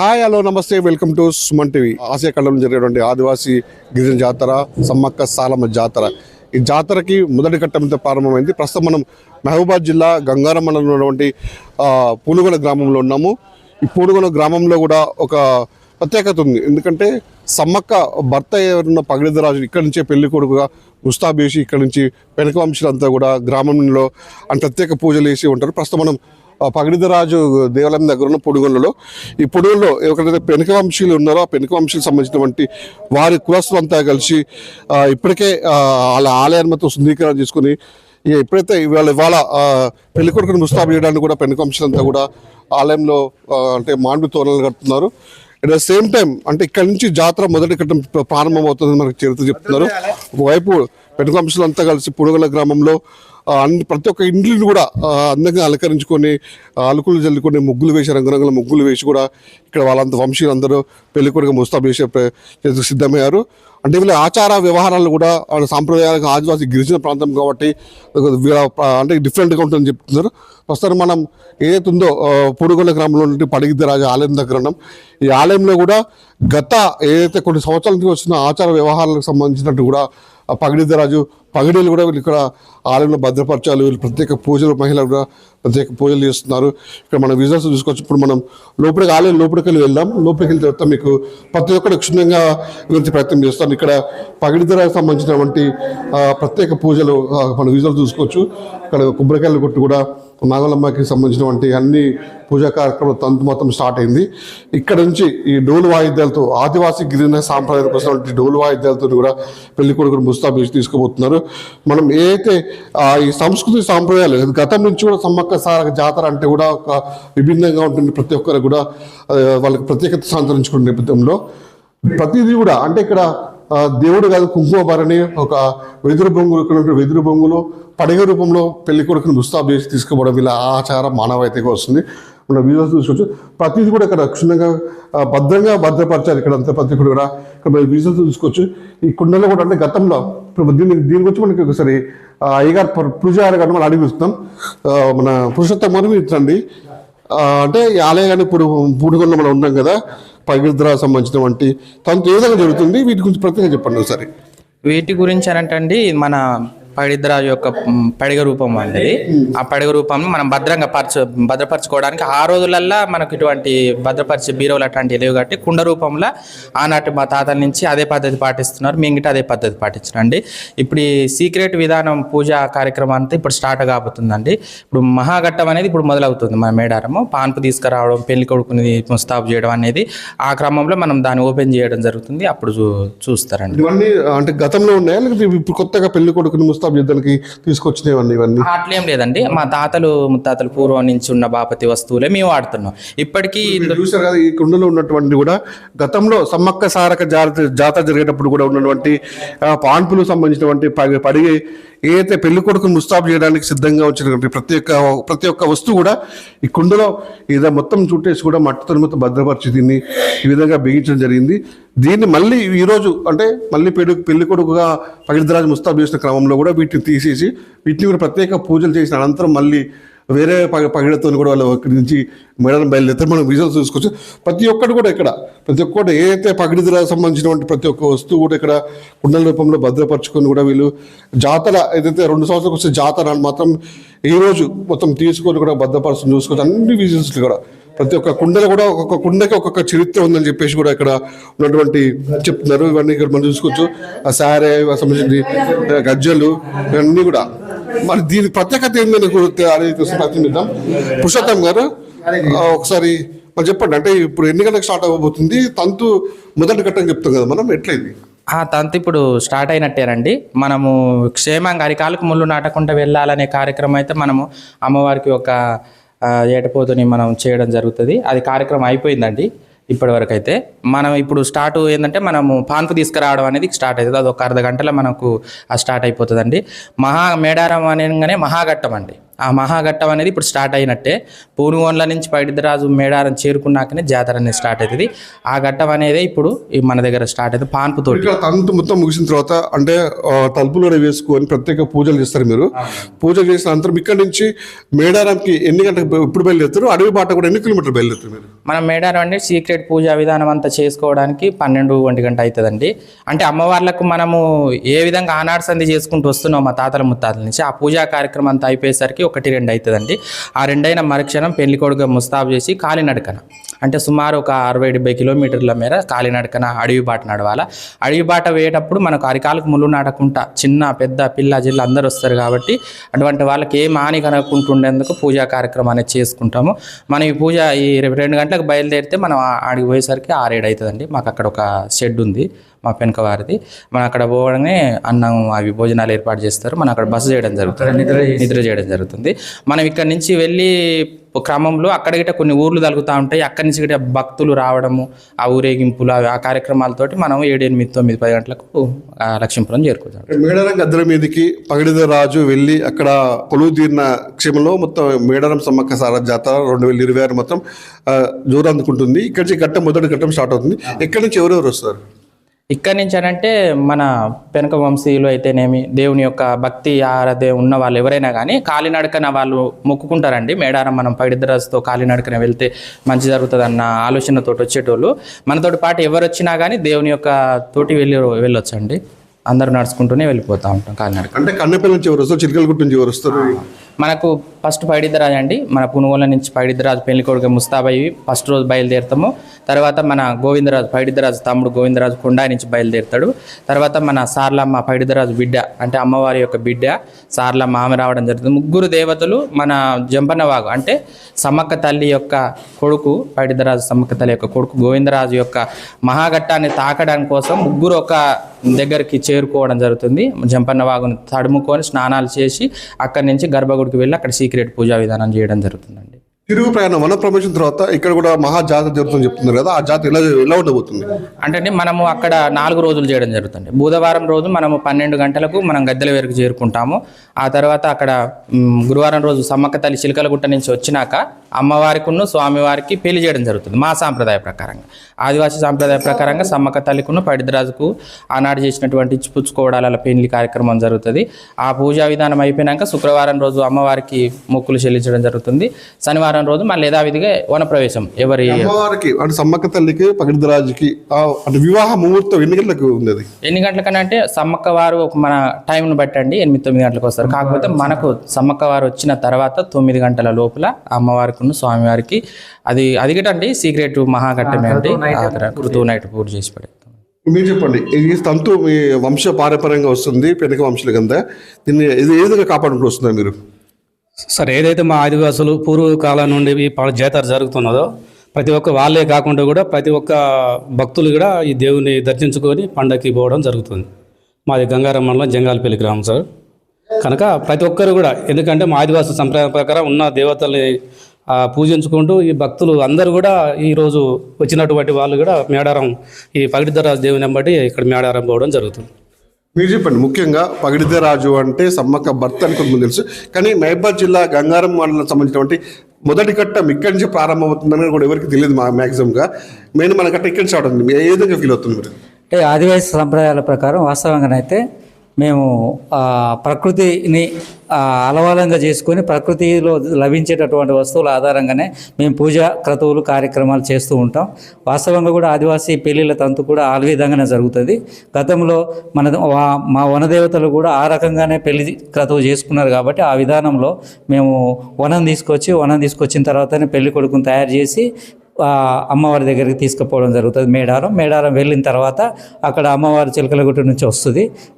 Hi hello నమస్తే welcome to Suman TV. ఆసియాఖండంలో జరిగేటువంటి ఆదివాసీ గిరిజన జాతర సమ్మక్క సాలమ్మ జాతర. ఈ జాతరకి మొదటి ఘట్టంతో ప్రారంభమైంది. ప్రస్తుతం మనం మహబూబాద్ జిల్లా గంగారం మండలంలో ఉన్నటువంటి పూనుగొల గ్రామంలో ఉన్నాము. ఈ పూనుగొల గ్రామంలో కూడా ఒక ప్రత్యేకత ఉంది. ఎందుకంటే సమ్మక్క భర్త ఎవరున్న పగిడిద్దరాజు ఇక్కడి నుంచే పెళ్లి కొడుకుగా ముస్తాబు చేసి ఇక్కడి నుంచి వెనక వంశీలంతా కూడా గ్రామంలో ప్రత్యేక పూజలు వేసి ఉంటారు. ప్రస్తుతం మనం పగిడిద్దరాజు దేవాలయం దగ్గర ఉన్న పొడుగొండలో, ఈ పొడుగొండలో ఎవరైతే పెనుక వంశీయులు ఉన్నారో ఆ పెనుక వంశీలకు సంబంధించినటువంటి వారి కులస్తులంతా కలిసి ఇప్పటికే వాళ్ళ ఆలయాన్ని మొత్తం శుద్ధీకరణ చేసుకుని ఎప్పుడైతే ఇవాళ పెళ్లికొడుకుని ముస్తాబు చేయడానికి కూడా పెనుక వంశీలంతా కూడా ఆలయంలో అంటే మాండు తోరణాలు కడుతున్నారు. అట్ ద సేమ్ టైం అంటే ఇక్కడ నుంచి జాతర మొదటి ఘట్టం ప్రారంభమవుతుందని మనకు చరిత్ర చెప్తున్నారు. ఒకవైపు పెనుక వంశీలంతా కలిసి పొడుగొండ గ్రామంలో ప్రతి ఒక్క ఇంటిని కూడా అందంగా అలంకరించుకొని అలుకులు జల్లుకొని ముగ్గులు వేసి రంగురంగుల ముగ్గులు వేసి కూడా ఇక్కడ వాళ్ళంతా వంశీయులందరూ పెళ్లికొడుకు ముస్తాబు చేసే సిద్ధమయ్యారు. అంటే వీళ్ళ ఆచార వ్యవహారాలు కూడా వాళ్ళ సాంప్రదాయాలకు ఆదివాసీ గిరిజన ప్రాంతం కాబట్టి అంటే డిఫరెంట్గా ఉంటుందని చెప్తున్నారు. ప్రస్తుతం మనం ఏదైతే ఉందో పొడుగొండ గ్రామంలో నుండి పగిడిద్దరాజు ఆలయం దగ్గర ఉన్నాం. ఈ ఆలయంలో కూడా గత ఏదైతే కొన్ని సంవత్సరాల నుంచి వచ్చిన ఆచార వ్యవహారాలకు సంబంధించినట్టు కూడా పగిడిద్దరాజు పగిడీలు కూడా వీళ్ళు ఇక్కడ ఆలయంలో భద్రపరచాలి. వీళ్ళు ప్రత్యేక పూజలు, మహిళలు కూడా ప్రత్యేక పూజలు చేస్తున్నారు. ఇక్కడ మనం విజువల్స్ చూసుకోవచ్చు. ఇప్పుడు మనం ఆలయం లోపలికి వెళ్దాం. లోపలికి వెళ్ళిన తర్వాత మీకు ప్రతి ఒక్కరు క్షుణ్ణంగా గురించి ప్రయత్నం చేస్తాను. ఇక్కడ పగిడిద్దరాజుకు సంబంధించినటువంటి ప్రత్యేక పూజలు మనం విజువల్ చూసుకోవచ్చు. ఇక్కడ కొబ్బరికాయలు కొట్టు కూడా నాగలమ్మకి సంబంధించినటువంటి అన్ని పూజా కార్యక్రమాలు తంతు మొత్తం స్టార్ట్ అయింది. ఇక్కడ నుంచి ఈ డోలు వాయిద్యాలతో ఆదివాసీ గిరిజన సాంప్రదాయానికి వచ్చినటువంటి డోలు వాయిద్యాలతో కూడా పెళ్లి కొడుకుని ముస్తాబు చేసి తీసుకుపోతున్నారు. మనం ఏదైతే ఈ సంస్కృతి సాంప్రదాయాలు గతం నుంచి కూడా సమ్మక్క సారక్క జాతర అంటే కూడా ఒక విభిన్నంగా ఉంటుంది. ప్రతి ఒక్కరు కూడా వాళ్ళకి ప్రత్యేకత సంతరించుకునే నేపథ్యంలో ప్రతిదీ కూడా అంటే ఇక్కడ దేవుడు కాదు కుంకుమ భరణి ఒక వెదురు బొంగులు ఇక్కడ వెదురు బొంగులు పడగ రూపంలో పెళ్లి కొడుకుని ముస్తాబు చేసి తీసుకుపోవడం ఇలా ఆచారం మానవాయితీగా వస్తుంది. మన వీడియోస్ చూసుకోవచ్చు. ప్రతిదీ కూడా ఇక్కడ క్షుణ్ణంగా భద్రంగా భద్రపరచాలి. ఇక్కడ అంతా ప్రతి ఒక్కరు కూడా ఇక్కడ వీడియోస్ చూసుకోవచ్చు. ఈ కుండలో కూడా అంటే గతంలో దీని గురించి మనకి ఒకసారి అయ్యగారు పూజారి గారిని మనం అడిగి చూస్తాం. మన పురుషోత్తమ ఇట్లండి అంటే ఈ ఆలయాన్ని ఇప్పుడు పూడుగొండ మనం ఉన్నాం కదా, పగిడిద్దరాజు సంబంధించినటువంటి తనతో ఏ విధంగా జరుగుతుంది వీటి గురించి ప్రత్యేకంగా చెప్పండి ఒకసారి. వీటి గురించి అనంటండి మన పగిడిద్దరాజు యొక్క పడిగ రూపం అనేది ఆ పడిగ రూపం మనం భద్రపరచుకోవడానికి ఆ రోజులల్లో మనకు ఇటువంటి భద్రపరిచే బీరోలు అట్లాంటివి లేవు కాబట్టి కుండ రూపంలో ఆనాటి మా తాతల నుంచి అదే పద్ధతి పాటిస్తున్నారు. మింగిట అదే పద్ధతి పాటించండి. ఇప్పుడు ఈ సీక్రెట్ విధానం పూజా కార్యక్రమం అంతా ఇప్పుడు స్టార్ట్ కాబోతుందండి. ఇప్పుడు మహాఘట్టం అనేది ఇప్పుడు మొదలవుతుంది. మన మేడారము పాన్పు తీసుకురావడం, పెళ్లి కొడుకుని ముస్తాబు చేయడం అనేది ఆ క్రమంలో మనం దాన్ని ఓపెన్ చేయడం జరుగుతుంది. అప్పుడు చూస్తారండి. ఇవన్నీ అంటే గతంలో ఉన్నాయా లేకపోతే ఇప్పుడు కొత్తగా పెళ్లి కొడుకుని యుద్ధానికి తీసుకొచ్చినవన్నీ ఇవన్నీ అట్లేం లేదండి. మా తాతలు ముత్తాతలు పూర్వం నుంచి ఉన్న బాపతి వస్తువులే మేము వాడుతున్నాం. ఇప్పటికీ చూసారు కదా ఈ కుండలో ఉన్నటువంటి కూడా గతంలో సమ్మక్క సారక్క జాతర జరిగేటప్పుడు కూడా ఉన్నటువంటి పాన్పులకు సంబంధించినటువంటి పడిగే ఏదైతే పెళ్లి కొడుకును ముస్తాబు చేయడానికి సిద్ధంగా వచ్చినటువంటి ప్రతి ఒక్క వస్తువు కూడా ఈ కుండలో ఏదో మొత్తం చుట్టేసి కూడా మట్టితో మొత్తం భద్రపరిచి దీన్ని ఈ విధంగా బిగించడం జరిగింది. దీన్ని మళ్ళీ ఈరోజు అంటే మళ్ళీ పెళ్లి కొడుకుగా పగిడిద్దరాజు ముస్తాబు చేసిన క్రమంలో కూడా వీటిని తీసేసి వీటిని కూడా ప్రత్యేక పూజలు చేసిన అనంతరం మళ్ళీ వేరే పగిడతో కూడా వాళ్ళు ఇక్కడి నుంచి మేడం బయలుదేరితే మనం విజువల్స్ చూసుకోవచ్చు. ప్రతి ఒక్కటి కూడా ఇక్కడ ప్రతి ఒక్కటి ఏదైతే పగిడిద్దరాజు సంబంధించినటువంటి ప్రతి ఒక్క వస్తువు కూడా ఇక్కడ కుండల రూపంలో భద్రపరచుకొని కూడా వీళ్ళు జాతర ఏదైతే 2 సంవత్సరాలకు వచ్చే జాతర మాత్రం ఈరోజు మొత్తం తీసుకొని కూడా భద్రపరచుని చూసుకోవచ్చు. అన్ని విజువల్స్ కూడా ప్రతి ఒక్క కుండలో కూడా ఒక్కొక్క కుండకి ఒక్కొక్క చరిత్ర ఉందని చెప్పేసి కూడా ఇక్కడ ఉన్నటువంటి చెప్తున్నారు. ఇవన్నీ ఇక్కడ మనం చూసుకోవచ్చు. ఆ సారే సంబంధించి గజ్జలు ఇవన్నీ కూడా మరి దీని ప్రత్యేకత ఏందని ప్రయత్నిద్దాం. పురుషోత్తం గారు ఒకసారి మరి చెప్పండి. అంటే ఇప్పుడు ఎన్ని గంటలకు స్టార్ట్ అవ్వబోతుంది? తంతు మొదటి ఘట్టం చెప్తాం కదా మనం, ఎట్లయింది? తంతు ఇప్పుడు స్టార్ట్ అయినట్టేనండి. మనము క్షేమంగా అరికాలకు ముళ్ళు నాటకుండా వెళ్ళాలనే కార్యక్రమం అయితే మనము అమ్మవారికి ఒక ఏటపోతుని మనం చేయడం జరుగుతుంది. అది కార్యక్రమం అయిపోయిందండి ఇప్పటి వరకు అయితే. మనం ఇప్పుడు స్టార్ట్ ఏంటంటే మనము పాన్పు తీసుకురావడం అనేది స్టార్ట్ అవుతుంది. అది ఒక అర్ధ గంటలో మనకు స్టార్ట్ అయిపోతుందండి. మేడారం అనగానే మహాఘట్టం అండి. ఆ మహాఘట్టం అనేది ఇప్పుడు స్టార్ట్ అయినట్టే. పూనుగోండ్ల నుంచి పైడిద్దరాజు మేడారం చేరుకున్నాకనే జాతర అనేది స్టార్ట్ అవుతుంది. ఆ ఘట్టం అనేది ఇప్పుడు మన దగ్గర స్టార్ట్ అవుతుంది పాన్పుతోటి. ఇక్కడ తంతు మొత్తం ముగిసిన తర్వాత అంటే తలుపులు కూడా వేసుకొని ప్రత్యేక పూజలు చేస్తారు మీరు. పూజలు చేసిన అనంతరం ఇక్కడ నుంచి మేడారంకి ఎన్ని గంటలకు ఇప్పుడు బయలుదేరుతారు? అడవి బాట కూడా ఎన్ని కిలోమీటర్లు బయలుదేరుతారు మీరు? మనం మేడారం అంటే సీక్రెట్ పూజా విధానం అంతా చేసుకోవడానికి 12-1 గంట అవుతుందండి. అంటే అమ్మవార్లకు మనము ఏ విధంగా ఆనాడు సంధి చేసుకుంటూ వస్తున్నాం మా తాతల ముత్తాతల నుంచి, ఆ పూజా కార్యక్రమం అంతా అయిపోయేసరికి 1-2 అవుతుందండి. ఆ 2 అయిన మరుక్షణం పెళ్లి కొడుకు ముస్తాబు చేసి కాలినడకన అంటే సుమారు ఒక 60-70 కిలోమీటర్ల మేర కాలినడకన అడవి బాట నడవాలా. అడవి బాట వేయేటప్పుడు మనకు అరికాలకు ముళ్ళు నాటకుండా చిన్న పెద్ద పిల్ల జిల్ల అందరు వస్తారు కాబట్టి అటువంటి వాళ్ళకి ఏం హాని కనుక్కుంటుండేందుకు పూజా కార్యక్రమం అనేది చేసుకుంటాము. మనం ఈ పూజ ఈ 2 గంటలకు బయలుదేరితే మనం ఆడికి పోయేసరికి 6-7 అవుతుందండి. మాకు అక్కడ ఒక షెడ్ ఉంది మా పెనక వారిది. మనం అక్కడ పోవడమే అన్నం అవి భోజనాలు ఏర్పాటు చేస్తారు. మనం అక్కడ బస చేయడం జరుగుతుంది, నిద్ర చేయడం జరుగుతుంది. మనం ఇక్కడ నుంచి వెళ్ళి క్రమంలో అక్కడ గిట్ట కొన్ని ఊర్లు తగులుతూ ఉంటాయి. అక్కడి నుంచి గిట్ట భక్తులు రావడము, ఆ ఊరేగింపులు ఆ కార్యక్రమాలతోటి మనం 7, 8, 9, 10 గంటలకు లక్ష్మీపురం చేరుకుంటాం. మేడారం గద్దెల మీదకి పగిడిద్దరాజు వెళ్ళి అక్కడ కొలువు తీరిన క్షేమంలో మొత్తం మేడారం సమ్మక్క సారథి జాతర 2026 మొత్తం జోరు అందుకుంటుంది. ఇక్కడి నుంచి మొదటి ఘట్టం స్టార్ట్ అవుతుంది. ఎక్కడి నుంచి ఎవరెవరు వస్తారు? ఇక్కడి నుంచి అంటే మన పెనక వంశీయులు అయితేనేమి, దేవుని యొక్క భక్తి ఆరాధన ఉన్న వాళ్ళు ఎవరైనా కానీ కాలినడకన వాళ్ళు మొక్కుకుంటారండి. మేడారం మనం పైడిద్దరాజుతో కాలినడకన వెళ్తే మంచి జరుగుతుంది అన్న ఆలోచనతో వచ్చేటోళ్ళు. మనతోటి పాటు ఎవరు వచ్చినా కానీ దేవుని యొక్క తోటి వెళ్ళొచ్చండి. అందరూ నడుచుకుంటూనే వెళ్ళిపోతూ ఉంటాం కాలినడక. అంటే కన్నెపల్లి నుంచి ఎవరు వస్తారు? చిలకలగుట్ట నుంచి ఎవరు వస్తారు? మనకు ఫస్ట్ పైడిద్దరాజు అండి. మన పునుగోల నుంచి పైడిద్దరాజు పెళ్లి కొడుకు ముస్తాబయ్యి ఫస్ట్ రోజు బయలుదేరుతాము. తర్వాత మన గోవిందరాజు పైడిద్దరాజు తమ్ముడు గోవిందరాజు కొండా నుంచి బయలుదేరుతాడు. తర్వాత మన సార్లమ్మ పైడిద్దరాజు బిడ్డ అంటే అమ్మవారి యొక్క బిడ్డ సార్లమ్మ ఆమె రావడం జరుగుతుంది. 3 దేవతలు మన జంపన్నవాగు అంటే సమ్మక్క తల్లి యొక్క కొడుకు పైడిద్దరాజు సమ్మక్క తల్లి యొక్క కొడుకు గోవిందరాజు యొక్క మహాఘట్టాన్ని తాకడం కోసం 3 ఒక దగ్గరికి చేరుకోవడం జరుగుతుంది. జంపన్నవాగును తడుముకొని స్నానాలు చేసి అక్కడి నుంచి గర్భగుడికి వెళ్ళి అక్కడ సీక్రెట్ పూజా విధానం చేయడం జరుగుతుందండి. తిరుగు ప్రయాణం వన ప్రవేశం తర్వాత ఇక్కడ కూడా మహా జాతర జరుగుతుంది చెప్తున్నారు కదా, ఆ జాతర ఎలా ఉండబోతుంది? అంటే మనము అక్కడ 4 రోజులు చేయడం జరుగుతుంది. బుధవారం రోజు మనము 12 గంటలకు మనం గద్దెల వేరుకు చేరుకుంటాము. ఆ తర్వాత అక్కడ గురువారం రోజు సమ్మక్క తల్లి చిలకలగుట్ట నుంచి వచ్చినాక అమ్మవారికును స్వామివారికి పెళ్లి చేయడం జరుగుతుంది మా సాంప్రదాయ ప్రకారంగా. ఆదివాసీ సాంప్రదాయ ప్రకారంగా సమ్మక్క తల్లికును పైడిద్దరాజుకు ఆనాడు చేసినటువంటి ఇచ్చిపుచ్చుకోవడాల పెళ్లి కార్యక్రమం జరుగుతుంది. ఆ పూజా విధానం అయిపోయినాక శుక్రవారం రోజు అమ్మవారికి మొక్కులు చెల్లించడం జరుగుతుంది. శనివారం రోజు మళ్ళీ యథావిధిగా వనప్రవేశం ఎవరి అమ్మవారికి అంటే సమ్మక్క తల్లికి పగిడిద్దరాజుకి అంటే వివాహ ముహూర్తం ఎన్ని గంటలకు ఉంది? ఎన్ని గంటలకన్నా అంటే సమ్మక్క వారు మన టైంను బట్టండి 8-9 గంటలకు వస్తారు. కాకపోతే మనకు సమ్మక్క వారు వచ్చిన తర్వాత 9 గంటల లోపల అమ్మవారికి స్వామివారికి అది గిటండి సీక్రెట్ మహాఘట్టమే అంటే కృతువు నైట్ పూజ చేసి పడేస్తాం. మీరు చెప్పండి, ఈ తంతు మీ వంశ పారంపర్యంగా వస్తుంది పెనక వంశుల కింద, దీన్ని ఇది ఏ విధంగా కాపాడుకుంటూ వస్తున్నారు మీరు? సార్, ఏదైతే మా ఆదివాసులు పూర్వకాలం నుండి ఈ జాతర జరుగుతున్నదో ప్రతి ఒక్క వాళ్ళే కాకుండా కూడా ప్రతి ఒక్క భక్తులు కూడా ఈ దేవుని దర్శించుకొని పండగకి పోవడం జరుగుతుంది. మాది గంగారం మండలం జంగాలపల్లి గ్రామం సార్. కనుక ప్రతి ఒక్కరు కూడా, ఎందుకంటే మా ఆదివాసీ సంప్రదాయం ప్రకారం ఉన్న దేవతల్ని పూజించుకుంటూ ఈ భక్తులు అందరూ కూడా ఈరోజు వచ్చినటువంటి వాళ్ళు కూడా మేడారం ఈ పగిడిద్దరాజు దేవుని వెంబడి ఇక్కడ మేడారం పోవడం జరుగుతుంది. మీరు చెప్పండి, ముఖ్యంగా పగిడిద్దరాజు అంటే సమ్మక్క భర్త అని కొంతమంది తెలుసు, కానీ మహబూబాబాద్ జిల్లా గంగారం మండలం సంబంధించినటువంటి మొదటి ఘట్టం ఇక్కడి నుంచి ప్రారంభమవుతుందని కూడా ఎవరికి తెలియదు మ్యాక్సిమంగా. మెయిన్ మన ఘట్టం ఇక్కడి నుంచి స్టార్ట్ అవుతుంది. ఏ విధంగా ఫీల్ అవుతుంది మీరు? అంటే ఆదివాసీ సంప్రదాయాల ప్రకారం వాస్తవంగానైతే మేము ప్రకృతిని అలవాలంగా చేసుకొని ప్రకృతిలో లభించేటటువంటి వస్తువుల ఆధారంగానే మేము పూజా క్రతువులు కార్యక్రమాలు చేస్తూ ఉంటాం. వాస్తవంగా కూడా ఆదివాసీ పెళ్ళిళ్ళ తంతు కూడా ఆ విధంగానే జరుగుతుంది. గతంలో మా వనదేవతలు కూడా ఆ రకంగానే పెళ్లి క్రతువు చేసుకున్నారు కాబట్టి ఆ విధానంలో మేము వనం తీసుకొచ్చిన తర్వాతనే పెళ్లి కొడుకుని తయారు చేసి అమ్మవారి దగ్గరికి తీసుకుపోవడం జరుగుతుంది. మేడారం వెళ్ళిన తర్వాత అక్కడ అమ్మవారి చిలకలగుట్ట నుంచి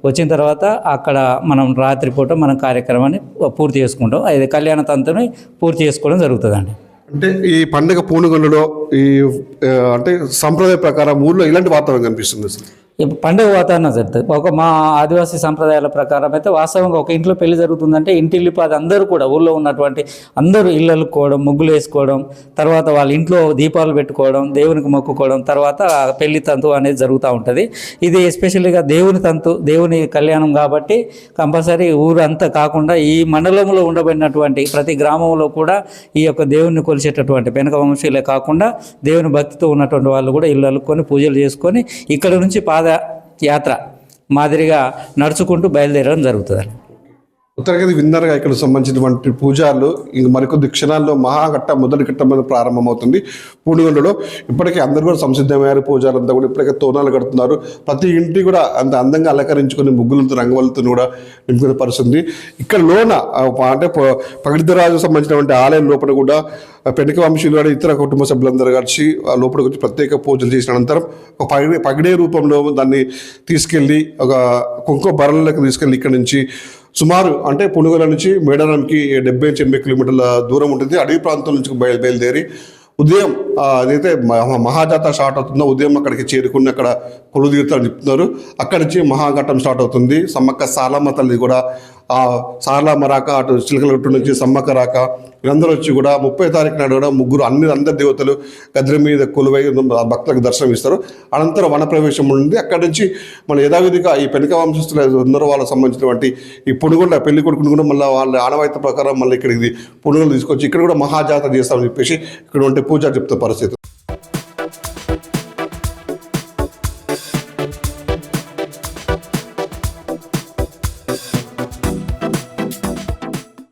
వచ్చిన తర్వాత అక్కడ మనం రాత్రిపూట మనం కార్యక్రమాన్ని పూర్తి చేసుకుంటాం. అది కళ్యాణ తంతుని పూర్తి చేసుకోవడం జరుగుతుందండి. అంటే ఈ పండుగ పూనుగొండలో ఈ అంటే సంప్రదాయ ప్రకారం ఊళ్ళో ఇలాంటి వాతావరణం కనిపిస్తుంది సార్? పండుగ వాతావరణం జరుగుతుంది. మా ఆదివాసీ సంప్రదాయాల ప్రకారం అయితే వాస్తవంగా ఒక ఇంట్లో పెళ్లి జరుగుతుందంటే ఇంటిల్లిపాది అందరూ కూడా ఊళ్ళో ఉన్నటువంటి అందరూ ఇళ్ళు అల్లుకోవడం, ముగ్గులు వేసుకోవడం, తర్వాత వాళ్ళ ఇంట్లో దీపాలు పెట్టుకోవడం, దేవునికి మొక్కుకోవడం, తర్వాత పెళ్లి తంతు అనేది జరుగుతూ ఉంటుంది. ఇది ఎస్పెషల్గా దేవుని తంతు, దేవుని కళ్యాణం కాబట్టి కంపల్సరీ ఊరంతా కాకుండా ఈ మండలంలో ఉండబడినటువంటి ప్రతి గ్రామంలో కూడా ఈ యొక్క దేవుని కొలిచేటటువంటి వెనక వంశీయులే కాకుండా దేవుని భక్తితో ఉన్నటువంటి వాళ్ళు కూడా ఇల్లు అల్లుకొని పూజలు చేసుకొని ఇక్కడ నుంచి యాత్ర మాదిరిగా నడుచుకుంటూ బయలుదేరడం జరుగుతుంది. ఉత్తరగతి విన్నర్గా ఇక్కడ సంబంధించినటువంటి పూజలు ఇంక మరికొద్ది క్షణాల్లో మహాఘట్ట మొదటి ఘట్టం మీద ప్రారంభమవుతుంది. పూడిగొండలో ఇప్పటికే అందరూ కూడా సంసిద్ధమయ్యారు. పూజారంతా కూడా ఇప్పటికే తోనాలు కడుతున్నారు. ప్రతి ఇంటి కూడా అంత అందంగా అలంకరించుకొని ముగ్గులతో రంగవల్లితో కూడా నింపుకునే పరిస్థితుంది. ఇక్కడ లోన అంటే పగిడిద్దరాజు సంబంధించినటువంటి ఆలయం లోపల కూడా పెనుక వంశీయులు కూడా ఇతర కుటుంబ సభ్యులందరూ కలిసి లోపలికి వచ్చి ప్రత్యేక పూజలు చేసిన అనంతరం ఒక పగిడే రూపంలో దాన్ని తీసుకెళ్ళి ఒక కుంకుమ బరలకు తీసుకెళ్ళి ఇక్కడ నుంచి సుమారు అంటే పునుగల నుంచి మేడారానికి 70-80 కిలోమీటర్ల దూరం ఉంటుంది. అడవి ప్రాంతం నుంచి బయలుదేరి ఉదయం అదైతే మహాజాతర స్టార్ట్ అవుతుందో ఉదయం అక్కడికి చేరుకుని అక్కడ కొలువు తీరుతారని చెప్తున్నారు. అక్కడి నుంచి మహాఘట్టం స్టార్ట్ అవుతుంది. సమ్మక్క సారలమ్మ తల్లి కూడా సారలమ్మ రాక అటు చిలకలగట్టు నుంచి సమ్మక్క రాక వీళ్ళందరూ వచ్చి కూడా 30వ తారీఖు నాడు కూడా అందరి దేవతలు గద్దెల మీద కొలువై భక్తులకు దర్శనం ఇస్తారు. అనంతరం వనప్రవేశం ఉంది. అక్కడి నుంచి మన యథావిధిగా ఈ పెనుక వంశస్థులు అందరూ వాళ్ళకి సంబంధించినటువంటి ఈ పునుగొండ పెళ్లి కొడుకుని కూడా మళ్ళీ వాళ్ళ ఆనవాయితీ ప్రకారం మళ్ళీ ఇక్కడికి పునుగొండ తీసుకొచ్చి ఇక్కడ కూడా మహాజాతర చేస్తామని చెప్పేసి ఇక్కడ ఉంటే పూజ చెప్తే పరిస్థితి.